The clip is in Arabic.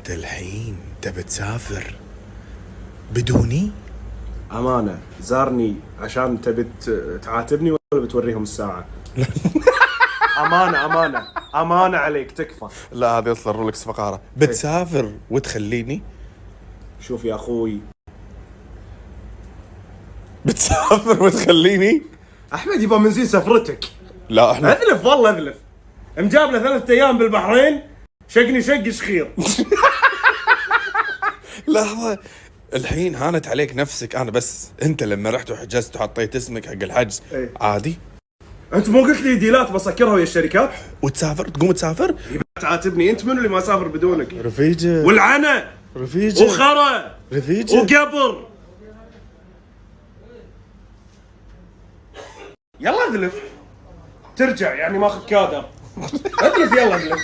انت الحين تبي تسافر بدوني؟ امانه زارني عشان تبي تعاتبني ولا بتوريهم الساعه؟ امانه عليك تكفى. لا هذه اصلا رولكس فقاره. بتسافر وتخليني؟ شوف يا اخوي، بتسافر وتخليني؟ احمد يبغى منزين سفرتك. لا احنا اذلف والله اذلف. مجاب له 3 ايام بالبحرين، شقني شق شخير. لحظه، الحين هانت عليك نفسك. انا بس انت لما رحت وحجزت وحطيت اسمك حق الحجز إيه. عادي، انت مو قلت لي ديلات بسكرها ويا الشركات؟ وتسافر تقوم تسافر؟ تعاتبني انت، منو اللي ما سافر بدونك؟ رفيجه والعنى رفيجه وخرى رفيجه وقبر. يلا اذلف، ترجع يعني ماخذ كادر. اذلف يلا اذلف.